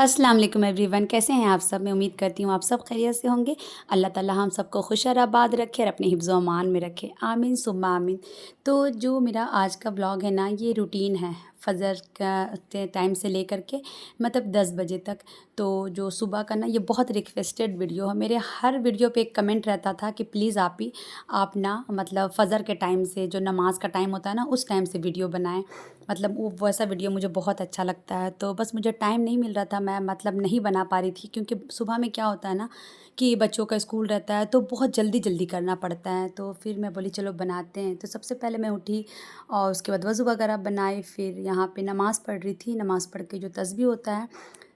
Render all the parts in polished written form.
अस्सलाम वालेकुम एवरीवन, कैसे हैं आप सब? मैं उम्मीद करती हूँ आप सब खैरियत से होंगे। अल्लाह ताला हम सबको खुश और आबाद रखे और अपने हिफ्ज़ व अमान में रखे। आमीन सुम्मा आमीन। तो जो मेरा आज का व्लॉग है ना, ये रूटीन है फ़जर का टाइम से लेकर के मतलब 10 बजे तक। तो जो सुबह का ना, ये बहुत रिक्वेस्टेड वीडियो है। मेरे हर वीडियो पे एक कमेंट रहता था कि प्लीज़ आप ना मतलब फ़जर के टाइम से, जो नमाज़ का टाइम होता है ना, उस टाइम से वीडियो बनाएँ। मतलब वो वैसा वीडियो मुझे बहुत अच्छा लगता है। तो बस मुझे टाइम नहीं मिल रहा था, मैं मतलब नहीं बना पा रही थी, क्योंकि सुबह में क्या होता है ना कि बच्चों का स्कूल रहता है, तो बहुत जल्दी-जल्दी करना पड़ता है। तो फिर मैं बोली चलो बनाते हैं। तो सबसे पहले मैं उठी और उसके बाद वज़ू वगैरह बनाई, फिर यहाँ पे नमाज़ पढ़ रही थी। नमाज़ पढ़ के जो तस्बीह होता है,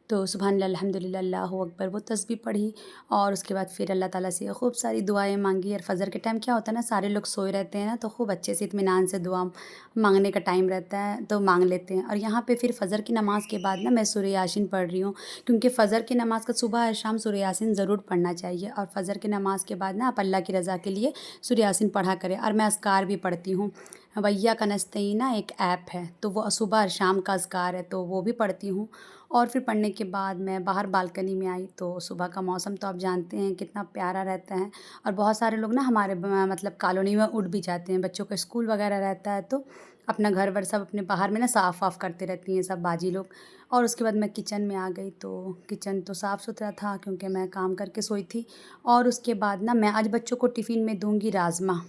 तो सुबहानल्लाह, अल्हम्दुलिल्लाह, अल्लाहू अकबर, वो तस्बीह पढ़ी। और उसके बाद फिर अल्लाह ताला से खूब सारी दुआएँ मांगी। और फ़जर के टाइम क्या होता है ना, सारे लोग सोए रहते हैं ना, तो खूब अच्छे से इत्मीनान से दुआ मांगने का टाइम रहता है, तो मांग लेते हैं। और यहाँ पे फिर फ़जर की नमाज़ के बाद ना मैं सूरह यासीन पढ़ रही हूँ, क्योंकि फ़जर की नमाज़ का सुबह और शाम सूरह यासीन ज़रूर पढ़ना चाहिए। और फ़जर की नमाज़ के बाद ना आप अल्लाह की रज़ा के लिए सूरह यासीन पढ़ा करें। और मैं अज़कार भी पढ़ती हूँ। वइय्याक नस्तईन ना एक ऐप है, तो वो सुबह और शाम का अज़कार है, तो वो भी पढ़ती हूँ। और फिर पढ़ने के बाद मैं बाहर बालकनी में आई, तो सुबह का मौसम तो आप जानते हैं कितना प्यारा रहता है। और बहुत सारे लोग ना हमारे मतलब कॉलोनी में उठ भी जाते हैं, बच्चों का स्कूल वगैरह रहता है, तो अपना घर वर सब अपने बाहर में ना साफ़ वाफ़ करते रहती हैं सब बाजी लोग। और उसके बाद मैं किचन में आ गई, तो किचन तो साफ़ सुथरा था, क्योंकि मैं काम करके सोई थी। और उसके बाद ना मैं आज बच्चों को टिफ़िन में दूंगी राजमा।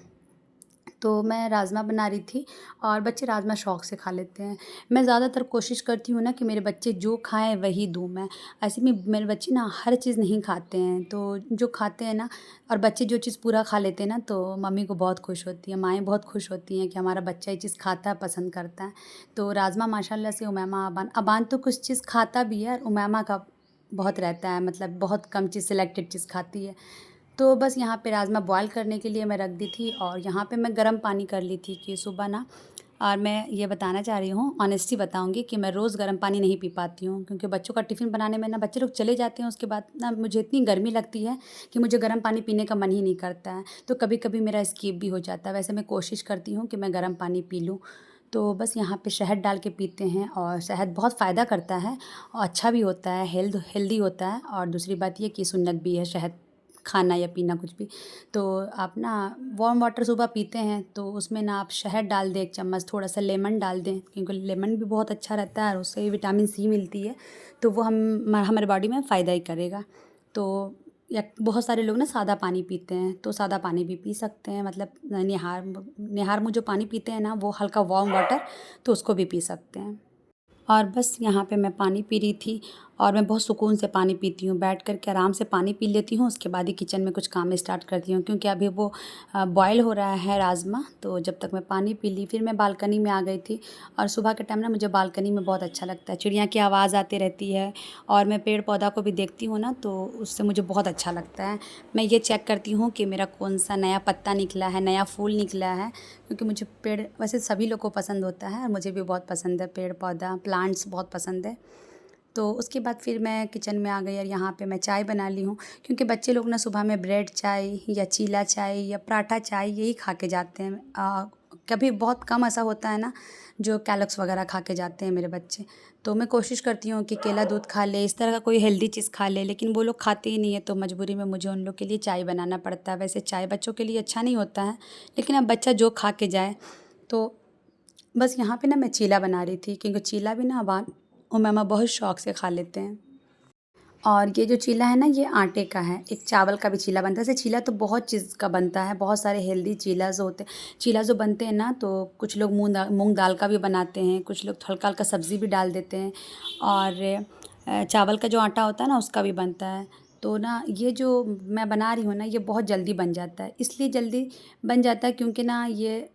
तो मैं राजमा बना रही थी, और बच्चे राजमा शौक़ से खा लेते हैं। मैं ज़्यादातर कोशिश करती हूँ ना कि मेरे बच्चे जो खाएँ वही दूँ मैं। ऐसे में मेरे बच्चे ना हर चीज़ नहीं खाते हैं, तो जो खाते हैं ना, और बच्चे जो चीज़ पूरा खा लेते हैं ना, तो मम्मी को बहुत खुश होती है, माएँ बहुत खुश होती हैं कि हमारा बच्चा ये चीज़ खाता है, पसंद करता है। तो राजमा माशाल्लाह से उमैमा, अबान अबान तो कुछ चीज़ खाता भी है, और उमैमा का बहुत रहता है, मतलब बहुत कम चीज़, सिलेक्टेड चीज़ खाती है। तो बस यहाँ पे राजमा बॉयल करने के लिए मैं रख दी थी, और यहाँ पे मैं गर्म पानी कर ली थी कि सुबह ना। और मैं ये बताना चाह रही हूँ, ऑनेस्टी बताऊँगी कि मैं रोज़ गर्म पानी नहीं पी पाती हूँ, क्योंकि बच्चों का टिफ़िन बनाने में ना बच्चे लोग चले जाते हैं, उसके बाद ना मुझे इतनी गर्मी लगती है कि मुझे गर्म पानी पीने का मन ही नहीं करता है। तो कभी-कभी मेरा स्किप भी हो जाता है। वैसे मैं कोशिश करती हूँ कि मैं गर्म पानी पी लूँ। तो बस यहाँ पे शहद डाल के पीते हैं, और शहद बहुत फ़ायदा करता है और अच्छा भी होता है, हेल्दी होता है। और दूसरी बात ये कि सुन्नत भी है शहद खाना या पीना कुछ भी। तो आप ना वार्म वाटर सुबह पीते हैं, तो उसमें ना आप शहद डाल दें 1 चम्मच, थोड़ा-सा लेमन डाल दें, क्योंकि लेमन भी बहुत अच्छा रहता है और उससे विटामिन सी मिलती है, तो वो हमारे बॉडी में फ़ायदा ही करेगा। तो या बहुत सारे लोग ना सादा पानी पीते हैं, तो सादा पानी भी पी सकते हैं, मतलब निहार में जो पानी पीते हैं ना, वो हल्का वार्म वाटर, तो उसको भी पी सकते हैं। और बस यहाँ पे मैं पानी पी रही थी, और मैं बहुत सुकून से पानी पीती हूँ, बैठ कर के आराम से पानी पी लेती हूँ, उसके बाद ही किचन में कुछ काम स्टार्ट करती हूँ, क्योंकि अभी वो बॉयल हो रहा है राजमा। तो जब तक मैं पानी पी ली, फिर मैं बालकनी में आ गई थी। और सुबह के टाइम ना मुझे बालकनी में बहुत अच्छा लगता है, चिड़िया की आवाज़ आती रहती है, और मैं पेड़ पौधा को भी देखती हूँ ना, तो उससे मुझे बहुत अच्छा लगता है। मैं ये चेक करती हूँ कि मेरा कौन सा नया पत्ता निकला है, नया फूल निकला है, क्योंकि मुझे पेड़ वैसे सभी लोग को पसंद होता है, और मुझे भी बहुत पसंद है, पेड़ पौधा प्लांट्स बहुत पसंद है। तो उसके बाद फिर मैं किचन में आ गई, और यहाँ पे मैं चाय बना ली हूँ, क्योंकि बच्चे लोग ना सुबह में ब्रेड चाय या चीला चाय या पराठा चाय यही खा के जाते हैं। कभी बहुत कम ऐसा होता है ना जो कैलॉग्स वगैरह खा के जाते हैं मेरे बच्चे। तो मैं कोशिश करती हूँ कि केला दूध खा ले, इस तरह का कोई हेल्दी चीज़ खा ले, लेकिन वो लोग खाते ही नहीं है, तो मजबूरी में मुझे उन लोग के लिए चाय बनाना पड़ता है। वैसे चाय बच्चों के लिए अच्छा नहीं होता है, लेकिन अब बच्चा जो खा के जाए। तो बस यहाँ पे ना मैं चीला बना रही थी, क्योंकि चीला भी ना अबान और मामा बहुत शौक़ से खा लेते हैं। और ये जो चीला है ना, ये आटे का है, एक चावल का भी चीला बनता है। ऐसे चीला तो बहुत चीज़ का बनता है, बहुत सारे हेल्दी चीला जो बनते हैं ना, तो कुछ लोग मूँग दाल का भी बनाते हैं, कुछ लोग हल्का-हल्का सब्ज़ी भी डाल देते हैं, और चावल का जो आटा होता है ना, उसका भी बनता है। तो ना ये जो मैं बना रही हूँ ना, ये बहुत जल्दी बन जाता है। इसलिए जल्दी बन जाता है क्योंकि ना ये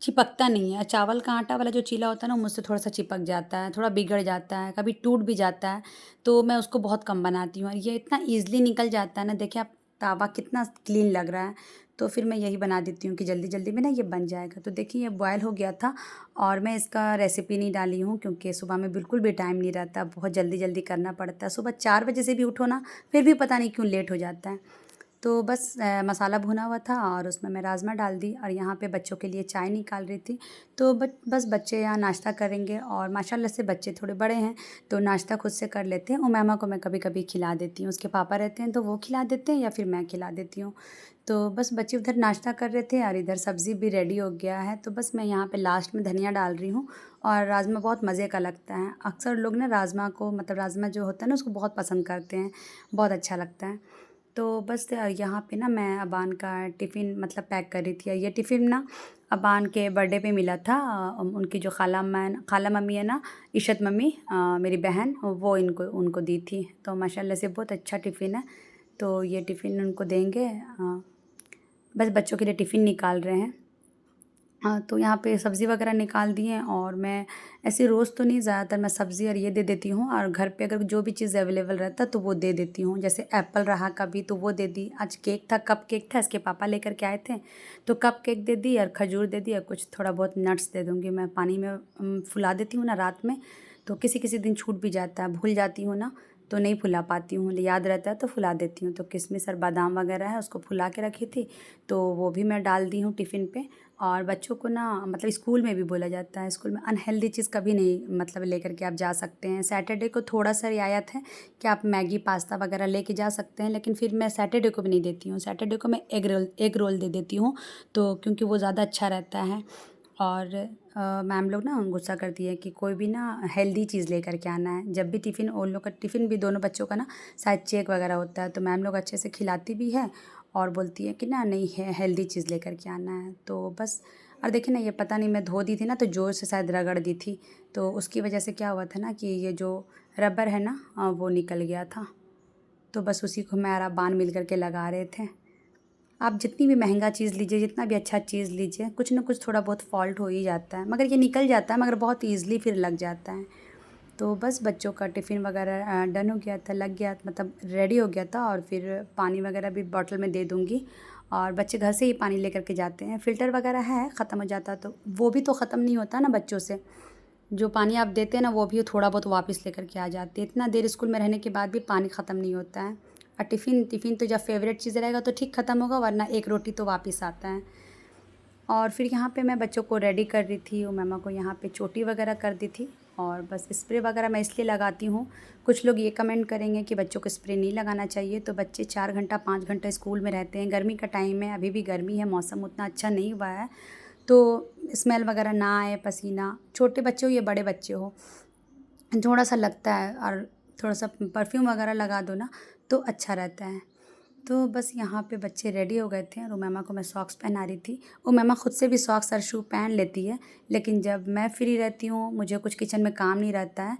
चिपकता नहीं है। चावल का आटा वाला जो चीला होता है ना, मुझसे थोड़ा-सा चिपक जाता है, थोड़ा बिगड़ जाता है, कभी टूट भी जाता है, तो मैं उसको बहुत कम बनाती हूँ। और ये इतना ईज़िली निकल जाता है ना, देखिए आप तावा कितना क्लीन लग रहा है, तो फिर मैं यही बना देती हूँ कि जल्दी-जल्दी में ना ये बन जाएगा। तो देखिए ये बॉयल हो गया था, और मैं इसका रेसिपी नहीं डाली हूँ, क्योंकि सुबह में बिल्कुल भी टाइम नहीं रहता, बहुत जल्दी-जल्दी करना पड़ता है। सुबह 4 बजे से भी उठो ना, फिर भी पता नहीं क्यों लेट हो जाता है। तो बस मसाला भुना हुआ था और उसमें मैं राजमा डाल दी और यहाँ पे बच्चों के लिए चाय निकाल रही थी। तो बस बच्चे यहाँ नाश्ता करेंगे और माशाल्लाह से बच्चे थोड़े बड़े हैं तो नाश्ता खुद से कर लेते हैं। उमैमा को मैं कभी कभी खिला देती हूँ, उसके पापा रहते हैं तो वो खिला देते हैं या फिर मैं खिला देती हूँ। तो बस बच्चे उधर नाश्ता कर रहे थे और इधर सब्ज़ी भी रेडी हो गया है। तो बस मैं यहाँ पे लास्ट में धनिया डाल रही हूँ और राजमा बहुत मज़े का लगता है। अक्सर लोग ना राजमा को मतलब राजमा जो होता है ना उसको बहुत पसंद करते हैं, बहुत अच्छा लगता है। तो बस यहाँ पे ना मैं अबान का टिफ़िन मतलब पैक कर रही थी। ये टिफ़िन ना अबान के बर्थडे पे मिला था। उनकी जो खाला मम्मी है ना, इशत मम्मी, मेरी बहन, वो इनको उनको दी थी। तो माशाल्लाह से बहुत अच्छा टिफ़िन है। तो ये टिफ़िन उनको देंगे। बस बच्चों के लिए टिफ़िन निकाल रहे हैं। हाँ, तो यहाँ पे सब्ज़ी वगैरह निकाल दी हैं और मैं ऐसे रोज़ तो नहीं, ज़्यादातर मैं सब्ज़ी और ये दे देती हूँ और घर पे अगर जो भी चीज़ अवेलेबल रहता है तो वो दे देती हूँ। जैसे एप्पल रहा कभी तो वो दे दी। आज केक था, कप केक था, इसके पापा लेकर के आए थे तो कप केक दे दी और खजूर दे दी और कुछ थोड़ा बहुत नट्स दे दूँगी। मैं पानी में फुला देती हूँ ना रात में, तो किसी किसी दिन छूट भी जाता है, भूल जाती हूँ ना तो नहीं फुला पाती हूँ, याद रहता है तो फुला देती हूँ। तो किशमिश और बादाम वगैरह है उसको फुला के रखी थी तो वो भी मैं डाल दी हूँ टिफ़िन पे। और बच्चों को ना मतलब स्कूल में भी बोला जाता है, स्कूल में अनहेल्दी चीज़ कभी नहीं मतलब लेकर के आप जा सकते हैं। सैटरडे को थोड़ा सा रियायत है कि आप मैगी पास्ता वगैरह लेके जा सकते हैं, लेकिन फिर मैं सैटरडे को भी नहीं देती हूँ। सैटरडे को मैं एग रोल दे देती हूँ तो क्योंकि वो ज़्यादा अच्छा रहता है। और मैम लोग ना गुस्सा करती है कि कोई भी ना हेल्दी चीज़ लेकर के आना है। जब भी टिफ़िन उन लोग का टिफ़िन भी दोनों बच्चों का ना शायद चेक वगैरह होता है तो मैम लोग अच्छे से खिलाती भी है और बोलती है कि ना नहीं है हेल्दी चीज़ लेकर के आना है। तो बस और देखिए ना, ये पता नहीं मैं धो दी थी ना तो ज़ोर से शायद रगड़ दी थी तो उसकी वजह से क्या हुआ था ना कि ये जो रबर है ना वो निकल गया था। तो बस उसी को मैं और अब्बान मिल कर के लगा रहे थे। आप जितनी भी महंगा चीज़ लीजिए, जितना भी अच्छा चीज़ लीजिए, कुछ ना कुछ थोड़ा बहुत फ़ॉल्ट हो ही जाता है, मगर ये निकल जाता है, मगर बहुत ईज़िली फिर लग जाता है। तो बस बच्चों का टिफ़िन वगैरह डन हो गया था, लग गया मतलब रेडी हो गया था और फिर पानी वगैरह भी बॉटल में दे दूँगी। और बच्चे घर से ही पानी लेकर के जाते हैं, फ़िल्टर वगैरह है, ख़त्म हो जाता तो वो भी तो ख़त्म नहीं होता ना बच्चों से। जो पानी आप देते हैं ना वो भी थोड़ा बहुत वापस लेकर के आ जाते हैं। इतना देर स्कूल में रहने के बाद भी पानी ख़त्म नहीं होता है। और टिफ़िन तो जब फ़ेवरेट चीज़ रहेगा तो ठीक ख़त्म होगा, वरना एक रोटी तो वापस आता है। और फिर यहाँ पे मैं बच्चों को रेडी कर रही थी, उमैमा को यहाँ पे चोटी वगैरह कर दी थी। और बस स्प्रे वगैरह मैं इसलिए लगाती हूँ, कुछ लोग ये कमेंट करेंगे कि बच्चों को स्प्रे नहीं लगाना चाहिए। तो बच्चे 4 घंटा 5 घंटा स्कूल में रहते हैं, गर्मी का टाइम है, अभी भी गर्मी है, मौसम उतना अच्छा नहीं हुआ है तो स्मेल वगैरह ना आए, पसीना, छोटे बच्चे हो या बड़े बच्चे हो, थोड़ा सा लगता है। और थोड़ा सा परफ्यूम वगैरह लगा दो ना तो अच्छा रहता है। तो बस यहाँ पे बच्चे रेडी हो गए थे और उमैमा को मैं सॉक्स पहना रही थी। उमैमा खुद से भी सॉक्स और शू पहन लेती है, लेकिन जब मैं फ्री रहती हूँ, मुझे कुछ किचन में काम नहीं रहता है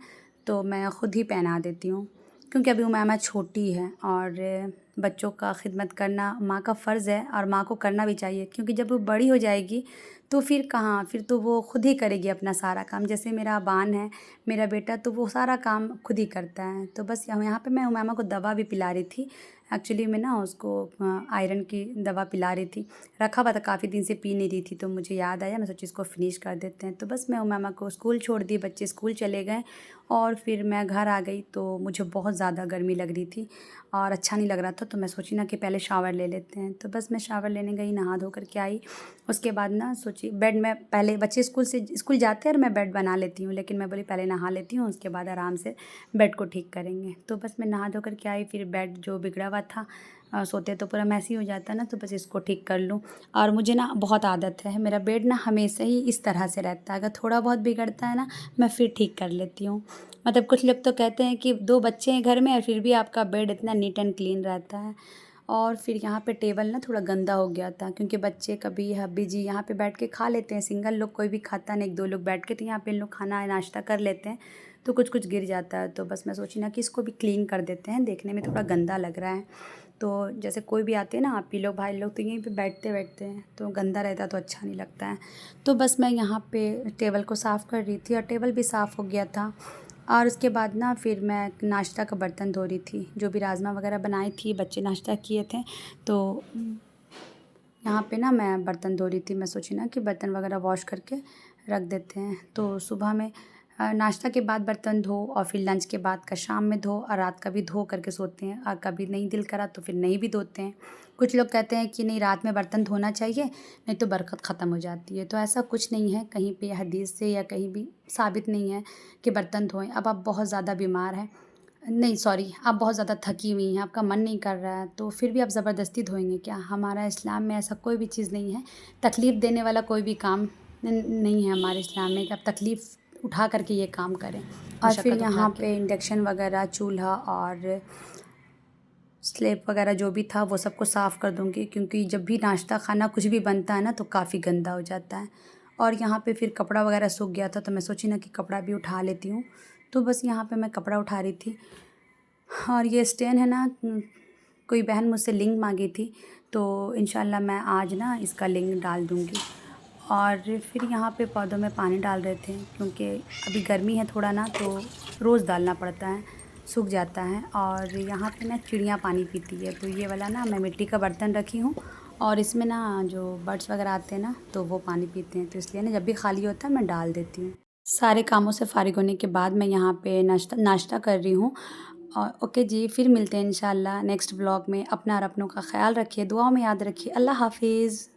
तो मैं ख़ुद ही पहना देती हूँ, क्योंकि अभी उमैमा छोटी है और बच्चों का खिदमत करना माँ का फ़र्ज़ है और माँ को करना भी चाहिए, क्योंकि जब वो बड़ी हो जाएगी तो फिर कहाँ, फिर तो वो खुद ही करेगी अपना सारा काम। जैसे मेरा बान है, मेरा बेटा, तो वो सारा काम खुद ही करता है। तो बस यहाँ पे मैं उमैमा को दवा भी पिला रही थी। एक्चुअली मैं ना उसको आयरन की दवा पिला रही थी, रखा हुआ था काफ़ी दिन से, पी नहीं रही थी तो मुझे याद आया, मैं सोची इसको फिनिश कर देते हैं। तो बस मैं उमैमा को स्कूल छोड़ दी, बच्चे स्कूल चले गए और फिर मैं घर आ गई तो मुझे बहुत ज़्यादा गर्मी लग रही थी और अच्छा नहीं लग रहा था। तो मैं सोची ना कि पहले शावर ले लेते हैं। तो बस मैं शावर लेने गई, नहा धो करके आई। उसके बाद ना सोची बेड में, पहले बच्चे स्कूल जाते हैं और मैं बेड बना लेती हूँ, लेकिन मैं बोली पहले नहा लेती हूँ, उसके बाद आराम से बेड को ठीक करेंगे। तो बस मैं नहा धो करके आई, फिर बेड जो बिगड़ा हुआ था, सोते तो पूरा मैसी हो जाता है ना, तो बस इसको ठीक कर लूँ। और मुझे ना बहुत आदत है, मेरा बेड ना हमेशा ही इस तरह से रहता है, अगर थोड़ा बहुत बिगड़ता है ना मैं फिर ठीक कर लेती हूँ। मतलब कुछ लोग तो कहते हैं कि 2 बच्चे हैं घर में और फिर भी आपका बेड इतना नीट एंड क्लीन रहता है। और फिर यहाँ पे टेबल ना थोड़ा गंदा हो गया था, क्योंकि बच्चे कभी हब्बी जी यहाँ पे बैठ के खा लेते हैं, सिंगल लोग कोई भी खाता नहीं, 1-2 लोग बैठ के, तो यहाँ पे इन लोग खाना नाश्ता कर लेते हैं तो कुछ कुछ गिर जाता है। तो बस मैं सोची ना कि इसको भी क्लीन कर देते हैं, देखने में थोड़ा गंदा लग रहा है। तो जैसे कोई भी आते हैं ना, आप ही लोग भाई लोग, तो यहीं पे बैठते हैं तो गंदा रहता है तो अच्छा नहीं लगता है। तो बस मैं यहाँ पे टेबल को साफ़ कर रही थी और टेबल भी साफ़ हो गया था। और उसके बाद ना फिर मैं नाश्ता का बर्तन धो रही थी, जो भी राजमा वगैरह बनाई थी, बच्चे नाश्ता किए थे तो यहाँ पे ना मैं बर्तन धो रही थी। मैं सोची ना कि बर्तन वगैरह वॉश करके रख देते हैं। तो सुबह में नाश्ता के बाद बर्तन धो और फिर लंच के बाद का शाम में धो और रात का भी धो करके सोते हैं, और कभी नहीं दिल करा तो फिर नहीं भी धोते हैं। कुछ लोग कहते हैं कि नहीं, रात में बर्तन धोना चाहिए, नहीं तो बरकत ख़त्म हो जाती है। तो ऐसा कुछ नहीं है, कहीं पे हदीस से या कहीं भी साबित नहीं है कि बर्तन धोएं। अब आप बहुत ज़्यादा बीमार हैं, नहीं सॉरी, आप बहुत ज़्यादा थकी हुई हैं, आपका मन नहीं कर रहा है, तो फिर भी आप ज़बरदस्ती धोएंगे क्या? हमारा इस्लाम में ऐसा कोई भी चीज़ नहीं है। तकलीफ़ देने वाला कोई भी काम नहीं है हमारे इस्लाम में कि आप तकलीफ़ उठा करके ये काम करें। और फिर मशक्क़त उठा यहाँ के। पे इंडक्शन वगैरह, चूल्हा और स्लेब वगैरह जो भी था वो सबको साफ़ कर दूँगी, क्योंकि जब भी नाश्ता खाना कुछ भी बनता है ना तो काफ़ी गंदा हो जाता है। और यहाँ पे फिर कपड़ा वगैरह सूख गया था, तो मैं सोची ना कि कपड़ा भी उठा लेती हूँ। तो बस यहाँ पे मैं कपड़ा उठा रही थी। और ये स्टैंड है ना, कोई बहन मुझसे लिंक मांगी थी, तो इंशाल्लाह मैं आज ना इसका लिंक डाल दूँगी। और फिर यहाँ पे पौधों में पानी डाल रहे थे, क्योंकि अभी गर्मी है थोड़ा ना, तो रोज़ डालना पड़ता है, सूख जाता है। और यहाँ पे ना चिड़ियाँ पानी पीती है, तो ये वाला ना मैं मिट्टी का बर्तन रखी हूँ, और इसमें ना जो बर्ड्स वगैरह आते हैं ना तो वो पानी पीते हैं, तो इसलिए ना जब भी खाली होता है मैं डाल देती हूँ। सारे कामों से फ़ारिग होने के बाद मैं यहाँ पे नाश्ता नाश्ता कर रही हूँ। और ओके जी, फिर मिलते हैं इंशाल्लाह नेक्स्ट व्लॉग में। अपना और अपनों का ख़्याल रखिए, दुआओं में याद रखिए। अल्लाह हाफ़िज़।